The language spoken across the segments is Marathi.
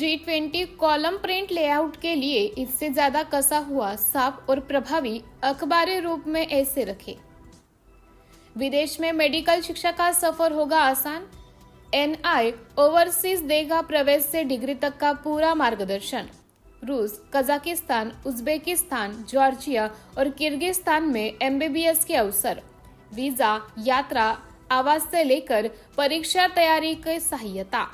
G20 कॉलम प्रिंट लेआउट के लिए इससे ज्यादा कसा हुआ साफ और प्रभावी अखबारी रूप में ऐसे रखे। विदेश में मेडिकल शिक्षा का सफर होगा आसान। NI ओवरसीज देगा प्रवेश से डिग्री तक का पूरा मार्गदर्शन। रूस, कजाकिस्तान, उज्बेकिस्तान, जॉर्जिया और किर्गिस्तान में MBBS के अवसर। वीजा, यात्रा, आवास से लेकर परीक्षा तैयारी की सहायता।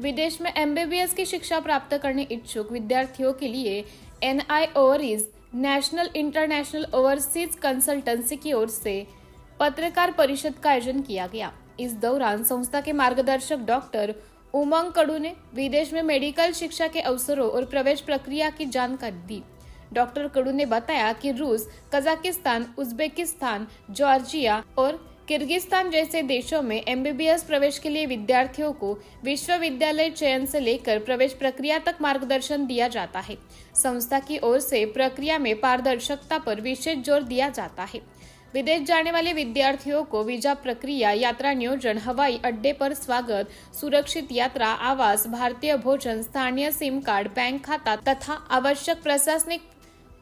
विदेश में MBBS की शिक्षा प्राप्त करने इच्छुक विद्यार्थियों के लिए NI overseas national international overseas consultancy की ओर से पत्रकार परिषद का आयोजन किया गया। इस दौरान संस्था के मार्गदर्शक डॉक्टर उमंग कडू ने विदेश में मेडिकल शिक्षा के अवसरों और प्रवेश प्रक्रिया की जानकारी दी। डॉक्टर कडू ने बताया कि रूस, कजाकिस्तान, उज्बेकिस्तान, जॉर्जिया और किर्गिस्तान जैसे देशों में MBBS प्रवेश के लिए विद्यार्थियों को विश्वविद्यालय चयन से लेकर प्रवेश प्रक्रिया तक मार्गदर्शन दिया जाता है। संस्था की ओर से प्रक्रिया में पारदर्शिता पर विशेष जोर दिया जाता है। विदेश जाने वाले विद्यार्थियों को वीजा प्रक्रिया, यात्रा नियोजन, हवाई अड्डे पर स्वागत, सुरक्षित यात्रा, आवास, भारतीय भोजन, स्थानीय सिम कार्ड, बैंक खाता तथा आवश्यक प्रशासनिक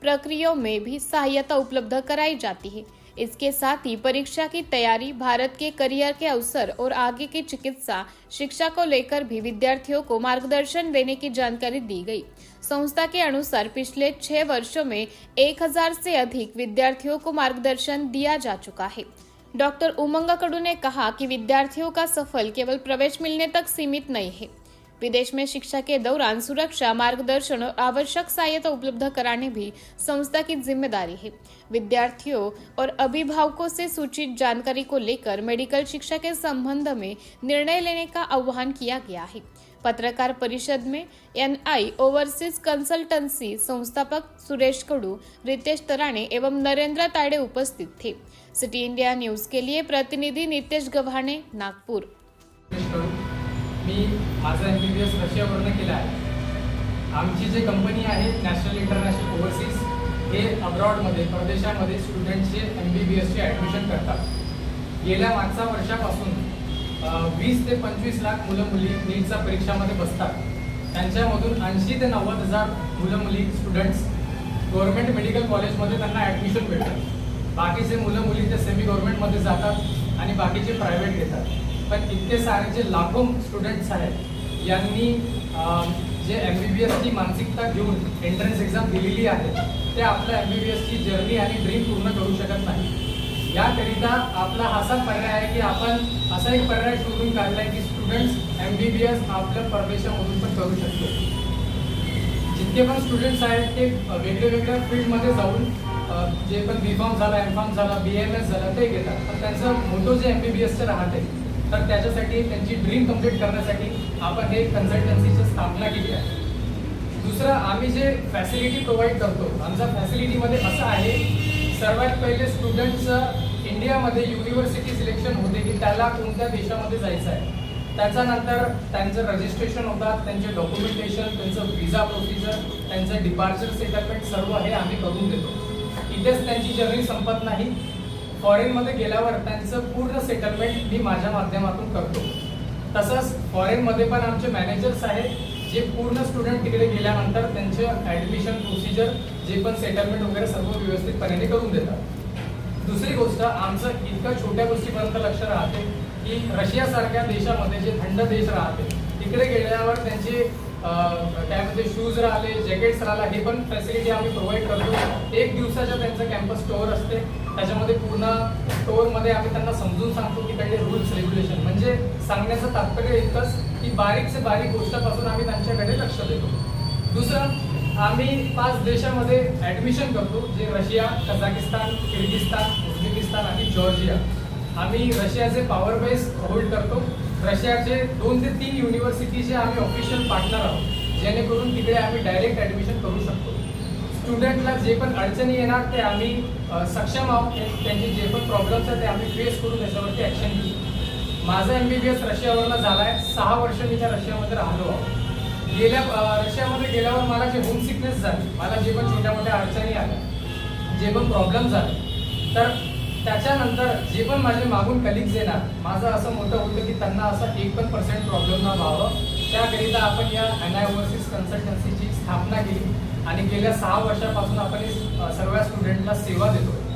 प्रक्रियाओं में भी सहायता उपलब्ध कराई जाती है। इसके साथ ही परीक्षा की तैयारी, भारत के करियर के अवसर और आगे की चिकित्सा शिक्षा को लेकर भी विद्यार्थियों को मार्गदर्शन देने की जानकारी दी गई। संस्था के अनुसार पिछले 6 वर्षों में 1000 से अधिक विद्यार्थियों को मार्गदर्शन दिया जा चुका है। डॉक्टर उमंग कडू ने कहा कि विद्यार्थियों का सफल केवल प्रवेश मिलने तक सीमित नहीं है। विदेश में शिक्षा के दौरान सुरक्षा, मार्गदर्शन और आवश्यक सहायता उपलब्ध कराने भी संस्था की जिम्मेदारी है। विद्यार्थियों और अभिभावकों से सूचित जानकारी को लेकर मेडिकल शिक्षा के संबंध में निर्णय लेने का आह्वान किया गया है। पत्रकार परिषद में NI ओवरसीज कंसल्टेंसी संस्थापक सुरेश कडू, रितेश तराणे एवं नरेंद्र ताड़े उपस्थित थे। सिटी इंडिया न्यूज के लिए प्रतिनिधि नितेश गव्हाणे, नागपूर। मी माझा MBBS रशियावरून केला आहे। आमची जी कंपनी आहे नॅशनल इंटरनॅशनल ओव्हरसीज हे अब्रॉडमध्ये परदेशामध्ये स्टुडंट्सचे MBBSचे ॲडमिशन करतात। गेल्या मागच्या वर्षापासून 20 ते 25 लाख मुलं मुली नीटच्या परीक्षामध्ये बसतात। त्यांच्यामधून 80 ते 90 हजार मुलं मुली स्टुडंट्स गव्हर्नमेंट मेडिकल कॉलेजमध्ये त्यांना ॲडमिशन भेटतात। बाकीचे मुलं मुली ते सेमी गव्हर्नमेंटमध्ये जातात आणि बाकीचे प्रायव्हेट घेतात। पण इतके सारे जे लाखो स्टुडंट्स आहेत यांनी जे MBBSची मानसिकता घेऊन एंट्रन्स एक्झाम दिलेली आहे ते आपल्या MBBSची जर्नी आणि ड्रीम पूर्ण करू शकत नाही। याकरिता आपला असा पर्याय आहे की आपण असा एक पर्याय शोधून काढला आहे की स्टुडंट्स MBBS आपल्या परदेशामधून पण करू शकतो। जितके पण स्टुडंट्स आहेत ते वेगवेगळ्या फील्डमध्ये जाऊन जे पण B.Pharm झाला, M.Pharm झाला, BAMS झाला ते घेतात। पण त्यांचं मोठं जे MBBSचं राहते तर त्याच्यासाठी त्यांची ड्रीम कंप्लीट करण्यासाठी आपण हे कन्सल्टन्सीची स्थापना केली आहे। दुसरं, आम्ही जे फॅसिलिटी प्रोव्हाइड करतो, आमच्या फॅसिलिटीमध्ये असं आहे, सर्वात पहिले स्टुडंट्सचं इंडियामध्ये युनिव्हर्सिटी सिलेक्शन होते की त्याला कोणत्या देशामध्ये जायचं आहे। त्याच्यानंतर त्यांचं रजिस्ट्रेशन होतात, त्यांचे डॉक्युमेंटेशन, त्यांचं व्हिसा प्रोसिजर, त्यांचं डिपार्चर सेटलमेंट सर्व हे आम्ही करून देतो। इथेच त्यांची जर्नी संपत नाही, फॉरेनमध्ये गेल्यावर त्यांचं पूर्ण सेटलमेंट मी माझ्या माध्यमातून करतो। तसंच फॉरेनमध्ये पण आमचे मॅनेजर्स आहेत जे पूर्ण स्टुडंट तिकडे गेल्यानंतर त्यांचे ॲडमिशन प्रोसिजर, जे पण सेटलमेंट वगैरे सर्व व्यवस्थितपणे करून देतात। दुसरी गोष्ट, आमचं इतकं छोट्या गोष्टीपर्यंत लक्ष राहते की रशियासारख्या देशामध्ये जे थंड देश राहते तिकडे गेल्यावर त्यांचे त्यामध्ये शूज राहिले, जॅकेट्स राहिला, हे पण फॅसिलिटी आम्ही प्रोव्हाइड करतो। 1 दिवसाच्या त्यांचं कॅम्पस टूर असते, त्याच्यामध्ये पूर्ण टूरमध्ये आम्ही त्यांना समजून सांगतो की त्यांचे रूल्स रेग्युलेशन, म्हणजे सांगण्याचं तात्पर्य इतकंच की बारीक से बारीक गोष्टापासून आम्ही त्यांच्याकडे लक्ष देतो। दुसरं, आम्ही 5 देशामध्ये ॲडमिशन करतो, जे रशिया, कझाकिस्तान, किर्गिस्तान, उझबेकिस्तान आणि जॉर्जिया। आम्ही रशियाचे पॉवर बेस होल्ड करतो। रशियाचे 2 ते 3 युनिव्हर्सिटीचे आम्ही ऑफिशियल पार्टनर आहोत, जेणेकरून तिकडे आम्ही डायरेक्ट ॲडमिशन करू शकतो। स्टुडंटला जे पण अडचणी येणार ते आम्ही सक्षम आहोत, त्यांचे जे पण प्रॉब्लेम्स आहेत ते आम्ही फेस करून त्याच्यावरती ॲक्शन घेऊ। माझा MBBS रशियावरनं झाला आहे, 6 वर्ष मी त्या रशियामध्ये राहिलो आहोत। रशियामध्ये गेल्यावर मला जे होम सिकनेस झाली, मला जे पण छोट्या मोठ्या अडचणी आल्या, जे पण प्रॉब्लेम झाले, तर त्याच्यानंतर जे पण माझे मागून कलिग्स येणार, माझं असं मोठं होतं की त्यांना असं 1% प्रॉब्लेम ना व्हावं त्याकरिता आपण या NI ओव्हरसीज कन्सल्टन्सीची स्थापना केली आणि गेल्या 6 वर्षापासून आपण सर्व स्टुडंटला सेवा देतो.